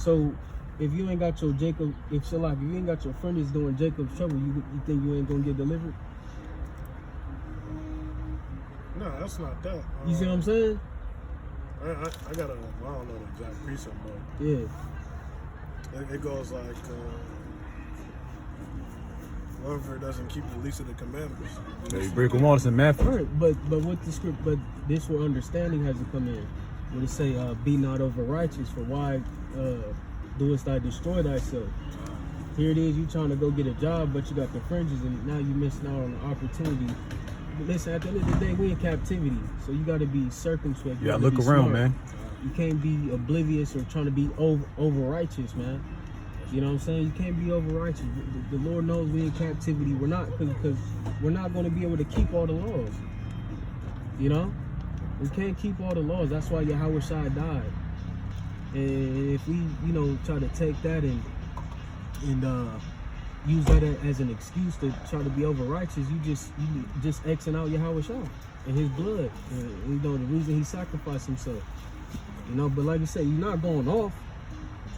So if you ain't got your Jacob, if you ain't got your friend is doing Jacob's trouble, you think you ain't gonna get delivered? No, that's not that. You see what I'm saying? I got I don't know the exact precept, but Yeah. it goes like, whoever doesn't keep the least of the commandments. Yeah, you break them all, it's in Matthew. Right, but with the script, but this where understanding has to come in. When it say, be not over righteous, for why doest thou destroy thyself? Here it is, you trying to go get a job, but you got the fringes, and now you missing out on the opportunity. But listen, at the end of the day, we in captivity, so you got to be circumspect. Yeah, look around, man. You can't be oblivious or trying to be over righteous, man. You know what I'm saying? You can't be over righteous. The Lord knows we in captivity. We're not, because we're not going to be able to keep all the laws. You know, we can't keep all the laws. That's why Yahweh Shai died. And if we, try to take that and use that as an excuse to try to be over righteous, you just Xing out Yahweh Shai and His blood. And, the reason He sacrificed Himself. But like I said, you're not going off.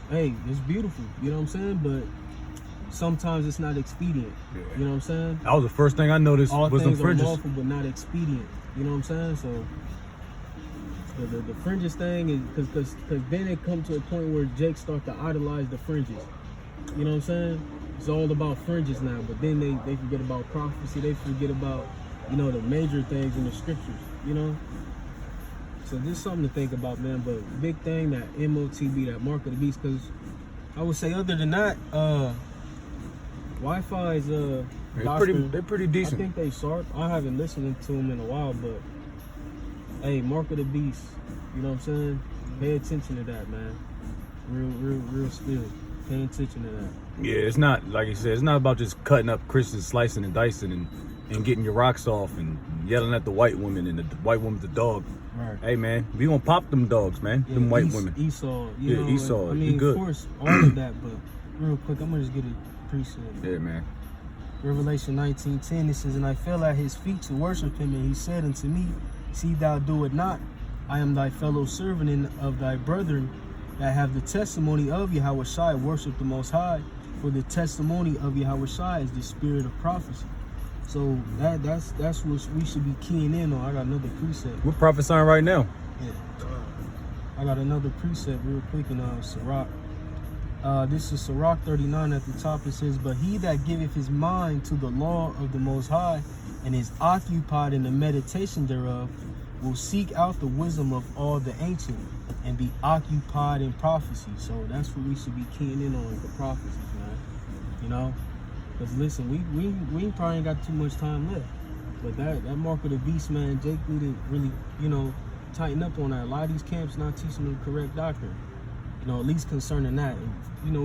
Hey, it's beautiful. You know what I'm saying? But sometimes it's not expedient. Yeah. You know what I'm saying? That was the first thing I noticed. All was things them are fringes. lawful, but not expedient. You know what I'm saying? So the fringes thing is because then it come to a point where Jake start to idolize the fringes. You know what I'm saying? It's all about fringes now, but then they forget about prophecy. They forget about the major things in the scriptures. So this is something to think about, man. But big thing, that MOTB, that mark of the beast, because I would say other than that, Wi-Fi is they're pretty decent. I think they sharp. I haven't listened to them in a while, but hey, mark of the beast. You know what I'm saying? Pay attention to that, man. Real spirit. Pay attention to that. Yeah, it's not, like you said, it's not about just cutting up Christians, slicing and dicing and getting your rocks off and yelling at the white woman and the white woman's the dog. Right. Hey, man, we gonna pop them dogs, man. Yeah, them white women. Esau. Esau. I mean, good. of course, all of that, but real quick, I'm gonna just get a precept. Yeah, man. Revelation 19:10, it says, and I fell at his feet to worship him, and he said unto me, see thou do it not. I am thy fellow servant and of thy brethren that have the testimony of Yahweh Shai, worship the Most High, for the testimony of Yahweh Shai is the spirit of prophecy. So that's what we should be keying in on. I got another precept. We're prophesying right now. Yeah. I got another precept real quick in Sirach. This is Sirach 39 at the top. It says, but he that giveth his mind to the law of the Most High and is occupied in the meditation thereof will seek out the wisdom of all the ancient and be occupied in prophecy. So that's what we should be keying in on, the prophecies, man. Because listen, we probably ain't got too much time left. But that mark of the beast, man, Jake need to really, tighten up on that. A lot of these camps not teaching the correct doctrine. At least concerning that. And,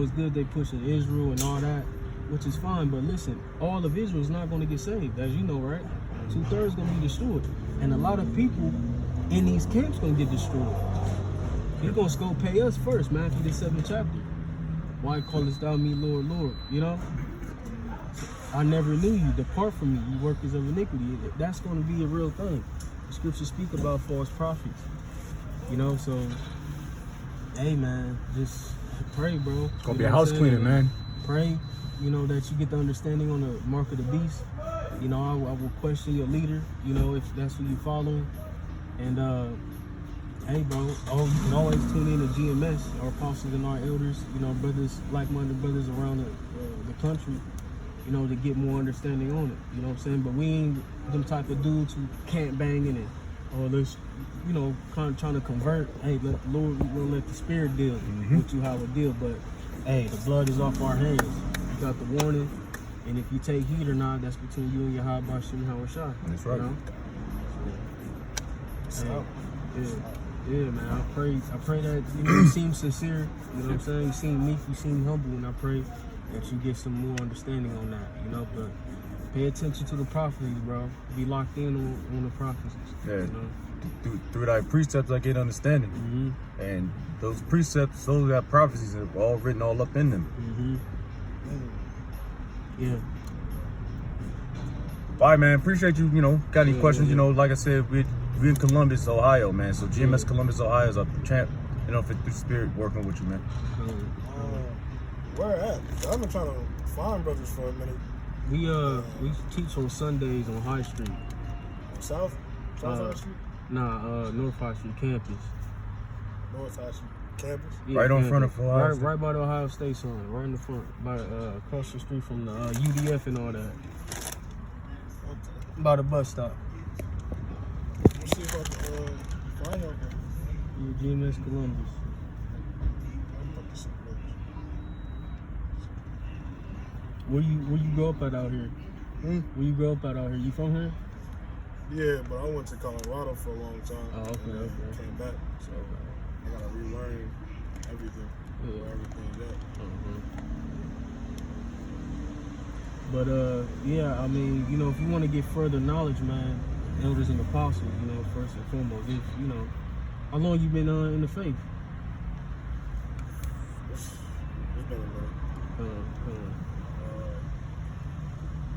it's good they pushing Israel and all that, which is fine. But listen, all of Israel is not going to get saved, as you know, right? 2/3 going to be destroyed. And a lot of people in these camps going to get destroyed. You're going to go pay us first, Matthew the 7th chapter. Why callest thou me Lord, Lord? I never knew you. Depart from me, you workers of iniquity. That's going to be a real thing. The scriptures speak about false prophets. So, hey, man, just pray, bro. It's gonna be a house cleaning, man. Pray, that you get the understanding on the mark of the beast. I will question your leader, if that's who you following. And, hey, bro, you can always tune in to GMS, our apostles and our elders, brothers, like-minded brothers around the country, to get more understanding on it. You know what I'm saying? But we ain't them type of dudes who can't bang in it. Or let's, kind of trying to convert. Hey, let the Lord, we'll let the Spirit deal with you how it deal. But, hey, the blood is off our hands. You got the warning. And if you take heed or not, that's between you and your high bar and Howard Shah. That's right. So, yeah, man. I pray that you seem sincere. You know what I'm saying? You seem meek, you seem humble, and I pray that you get some more understanding on that. But pay attention to the prophecies, bro. Be locked in on the prophecies. Yeah. Through thy precepts, I get understanding. And those precepts, those that prophecies are all written all up in them. Yeah. Bye, man. Appreciate you. Got any questions? Like I said, we in Columbus, Ohio, man. So GMS Columbus, Ohio is our champ You know, if it's through spirit working with you, man. Where at? I've been trying to find brothers for a minute. We teach on Sundays on High Street. South High Street? Nah, North High Street campus. North High Street campus? Yeah, Right on campus. front of Ohio State. Right by the Ohio State sign, right in the front, by across the street from the UDF and all that. Okay. By the bus stop. We'll see about the find out there. GMS Columbus. I'm about to see Where you grow up at out here? Hmm? Where you grow up at out here? You from here? Yeah, but I went to Colorado for a long time. Oh, okay, and then okay. Came back, so I gotta relearn everything. Yeah. Where everything's at. But yeah, I mean, you know, if you want to get further knowledge, man, elders and apostles, you know, first and foremost, if you know, how long you been in the faith? It's been a minute.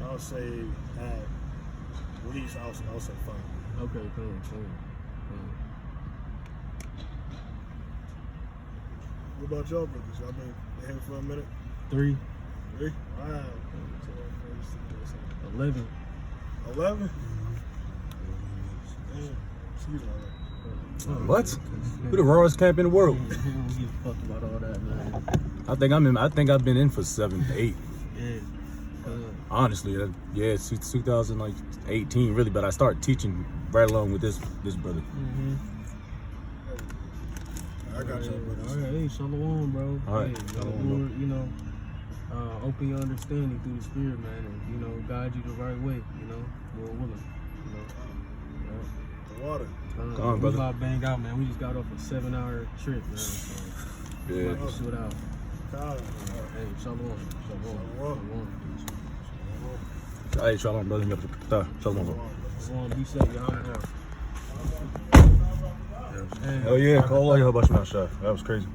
I'll say at least I'll say 5. Okay, come. What about y'all brothers? Y'all been here for a minute? 3, 3? Wow. 11. 11? Damn. Excuse me. What? We the rawest camp in the world. I don't give a fuck about all that, man. I think I've been in for 7 to 8. Yeah. Honestly, it's 2018 really, but I started teaching right along with this brother. I got y'all brothers. All right, hey, shalom, bro. All right, hey, shalom, Lord, you know, open your understanding through the Spirit, man, and you know, guide you the right way. You know, Lord willing. You know. The water. Come on, We brother. about to bang out, man. We just got off a 7-hour trip, man. So we Yeah. about to shoot out. God. Hey, shalom. Hey, shalom, brother. Shalom, bro. Shalom. Be safe, y'all. Oh yeah, call all your about you, shot. That was crazy.